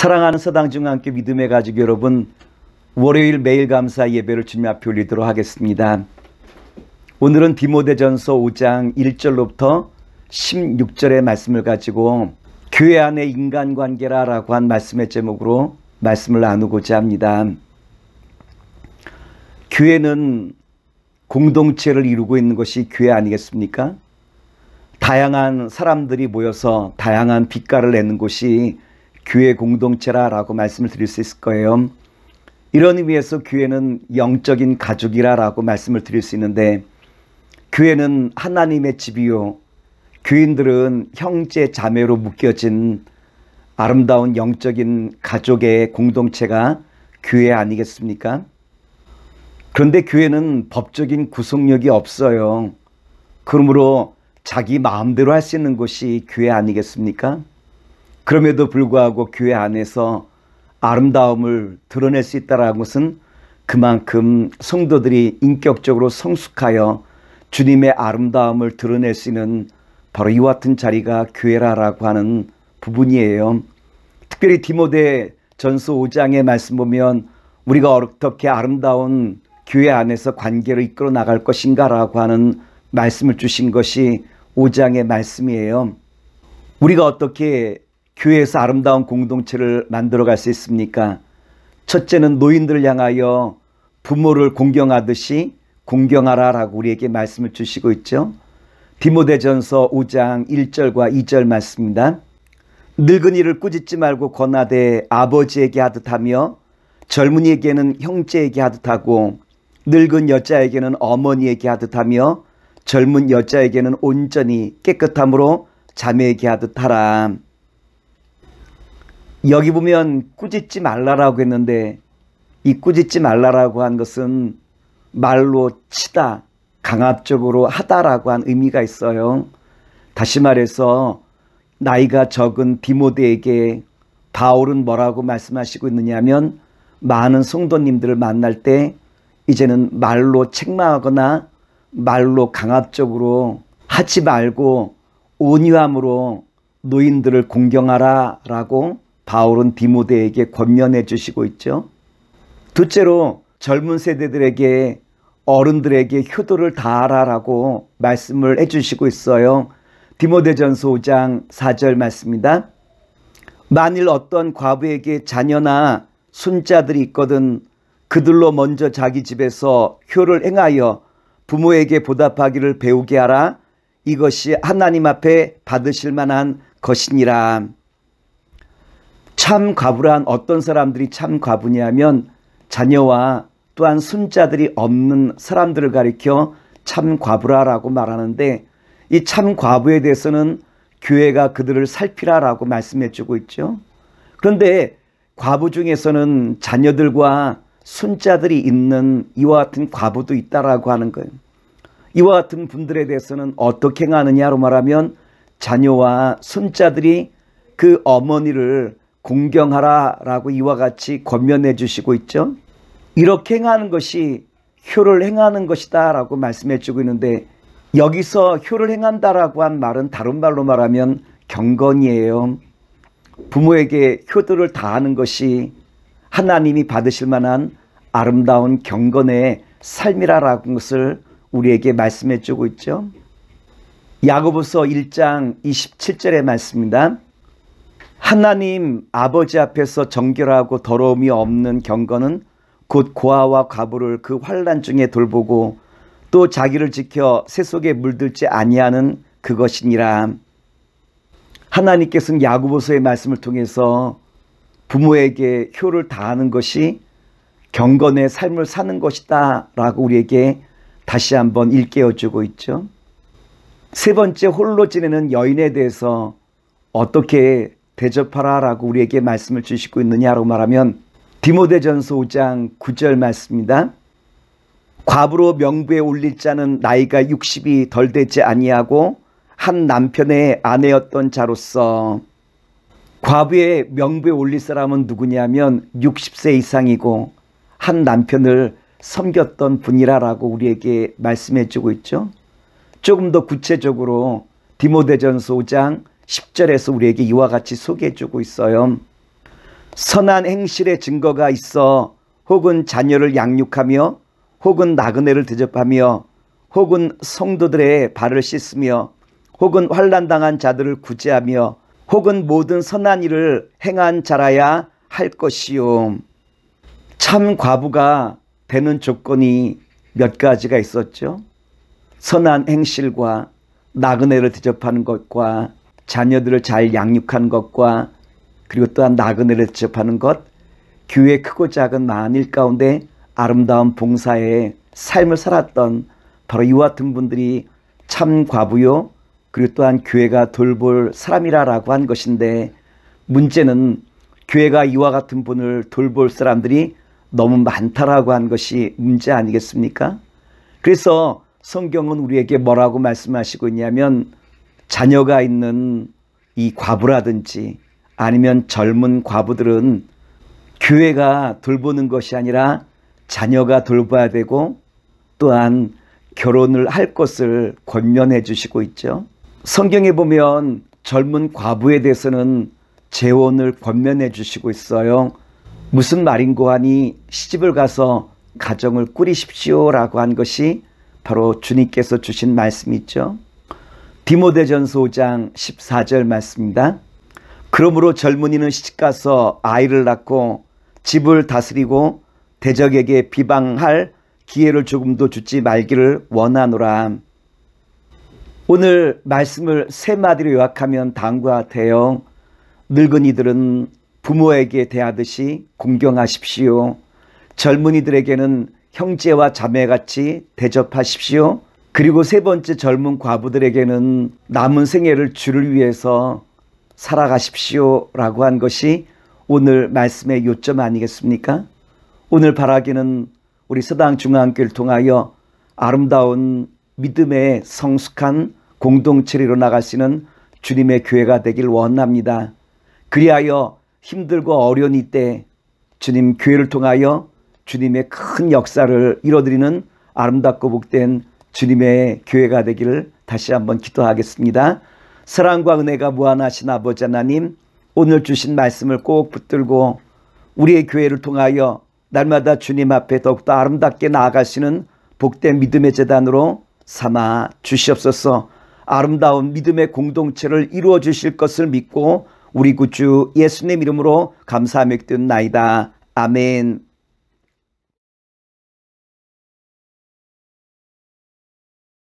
사랑하는 서당중앙교 믿음의 가족 여러분, 월요일 매일 감사 예배를 주님 앞에 올리도록 하겠습니다. 오늘은 디모데전서 5장 1절로부터 16절의 말씀을 가지고 교회 안의 인간관계라 라고 한 말씀의 제목으로 말씀을 나누고자 합니다. 교회는 공동체를 이루고 있는 것이 교회 아니겠습니까? 다양한 사람들이 모여서 다양한 빛깔을 내는 곳이 교회 공동체라고 말씀을 드릴 수 있을 거예요. 이런 의미에서 교회는 영적인 가족이라고 말씀을 드릴 수 있는데, 교회는 하나님의 집이요, 교인들은 형제 자매로 묶여진 아름다운 영적인 가족의 공동체가 교회 아니겠습니까? 그런데 교회는 법적인 구속력이 없어요. 그러므로 자기 마음대로 할 수 있는 곳이 교회 아니겠습니까? 그럼에도 불구하고 교회 안에서 아름다움을 드러낼 수 있다는 것은 그만큼 성도들이 인격적으로 성숙하여 주님의 아름다움을 드러낼 수 있는 바로 이와 같은 자리가 교회라고 하는 부분이에요. 특별히 디모데전서 5장의 말씀 보면 우리가 어떻게 아름다운 교회 안에서 관계를 이끌어 나갈 것인가라고 하는 말씀을 주신 것이 5장의 말씀이에요. 우리가 어떻게 교회에서 아름다운 공동체를 만들어갈 수 있습니까? 첫째는 노인들을 향하여 부모를 공경하듯이 공경하라라고 우리에게 말씀을 주시고 있죠. 디모데전서 5장 1절과 2절 말씀입니다. 늙은이를 꾸짖지 말고 권하되 아버지에게 하듯 하며 젊은이에게는 형제에게 하듯 하고 늙은 여자에게는 어머니에게 하듯 하며 젊은 여자에게는 온전히 깨끗함으로 자매에게 하듯 하라. 여기 보면 꾸짖지 말라라고 했는데, 이 꾸짖지 말라라고 한 것은 말로 치다, 강압적으로 하다라고 한 의미가 있어요. 다시 말해서 나이가 적은 디모데에게 바울은 뭐라고 말씀하시고 있느냐면, 많은 성도님들을 만날 때 이제는 말로 책망하거나 말로 강압적으로 하지 말고 온유함으로 노인들을 공경하라 라고 바울은 디모데에게 권면해 주시고 있죠. 둘째로 젊은 세대들에게, 어른들에게 효도를 다하라라고 말씀을 해 주시고 있어요. 디모데전서 5장 4절 말씀입니다. 만일 어떤 과부에게 자녀나 손자들이 있거든 그들로 먼저 자기 집에서 효를 행하여 부모에게 보답하기를 배우게 하라. 이것이 하나님 앞에 받으실 만한 것이니라. 참 과부란 어떤 사람들이 참 과부냐면 자녀와 또한 손자들이 없는 사람들을 가리켜 참 과부라라고 말하는데, 이 참 과부에 대해서는 교회가 그들을 살피라라고 말씀해 주고 있죠. 그런데 과부 중에서는 자녀들과 손자들이 있는 이와 같은 과부도 있다라고 하는 거예요. 이와 같은 분들에 대해서는 어떻게 행하느냐로 말하면 자녀와 손자들이 그 어머니를 공경하라라고 이와 같이 권면해 주시고 있죠. 이렇게 행하는 것이 효를 행하는 것이다 라고 말씀해 주고 있는데, 여기서 효를 행한다라고 한 말은 다른 말로 말하면 경건이에요. 부모에게 효도를 다하는 것이 하나님이 받으실 만한 아름다운 경건의 삶이라는 것을 우리에게 말씀해 주고 있죠. 야고보서 1장 27절의 말씀입니다. 하나님 아버지 앞에서 정결하고 더러움이 없는 경건은 곧 고아와 과부를 그 환난 중에 돌보고 또 자기를 지켜 새 속에 물들지 아니하는 그것이니라. 하나님께서는 야고보서의 말씀을 통해서 부모에게 효를 다하는 것이 경건의 삶을 사는 것이다 라고 우리에게 다시 한번 일깨워 주고 있죠. 세 번째, 홀로 지내는 여인에 대해서 어떻게 대접하라라고 우리에게 말씀을 주시고 있느냐라고 말하면 디모데전서 5장 9절 말씀입니다. 과부로 명부에 올릴 자는 나이가 60이 덜 되지 아니하고 한 남편의 아내였던 자로서, 과부의 명부에 올릴 사람은 누구냐면 60세 이상이고 한 남편을 섬겼던 분이라고 우리에게 말씀해 주고 있죠. 조금 더 구체적으로 디모데전서 5장 10절에서 우리에게 이와 같이 소개해 주고 있어요. 선한 행실의 증거가 있어 혹은 자녀를 양육하며 혹은 나그네를 대접하며 혹은 성도들의 발을 씻으며 혹은 환난당한 자들을 구제하며 혹은 모든 선한 일을 행한 자라야 할 것이요. 참 과부가 되는 조건이 몇 가지가 있었죠. 선한 행실과 나그네를 대접하는 것과 자녀들을 잘 양육한 것과 그리고 또한 나그네를 대접하는 것, 교회 크고 작은 만일 가운데 아름다운 봉사의 삶을 살았던 바로 이와 같은 분들이 참 과부요, 그리고 또한 교회가 돌볼 사람이라고 한 것인데, 문제는 교회가 이와 같은 분을 돌볼 사람들이 너무 많다라고 한 것이 문제 아니겠습니까? 그래서 성경은 우리에게 뭐라고 말씀하시고 있냐면, 자녀가 있는 이 과부라든지 아니면 젊은 과부들은 교회가 돌보는 것이 아니라 자녀가 돌봐야 되고 또한 결혼을 할 것을 권면해 주시고 있죠. 성경에 보면 젊은 과부에 대해서는 재혼을 권면해 주시고 있어요. 무슨 말인고 하니 시집을 가서 가정을 꾸리십시오라고 한 것이 바로 주님께서 주신 말씀이죠. 디모데전서 5장 14절 말씀입니다. 그러므로 젊은이는 시집가서 아이를 낳고 집을 다스리고 대적에게 비방할 기회를 조금도 주지 말기를 원하노라. 오늘 말씀을 세 마디로 요약하면 다음과 같아요. 늙은이들은 부모에게 대하듯이 공경하십시오. 젊은이들에게는 형제와 자매같이 대접하십시오. 그리고 세 번째, 젊은 과부들에게는 남은 생애를 주를 위해서 살아가십시오 라고 한 것이 오늘 말씀의 요점 아니겠습니까? 오늘 바라기는 우리 서당중앙교회를 통하여 아름다운 믿음의 성숙한 공동체로 일어나갈 수 있는 주님의 교회가 되길 원합니다. 그리하여 힘들고 어려운 이때 주님 교회를 통하여 주님의 큰 역사를 이뤄드리는 아름답고 복된 주님의 교회가 되기를 다시 한번 기도하겠습니다. 사랑과 은혜가 무한하신 아버지 하나님, 오늘 주신 말씀을 꼭 붙들고 우리의 교회를 통하여 날마다 주님 앞에 더욱더 아름답게 나아가시는 복된 믿음의 제단으로 삼아 주시옵소서. 아름다운 믿음의 공동체를 이루어 주실 것을 믿고 우리 구주 예수님 이름으로 감사하며 기도나이다. 아멘.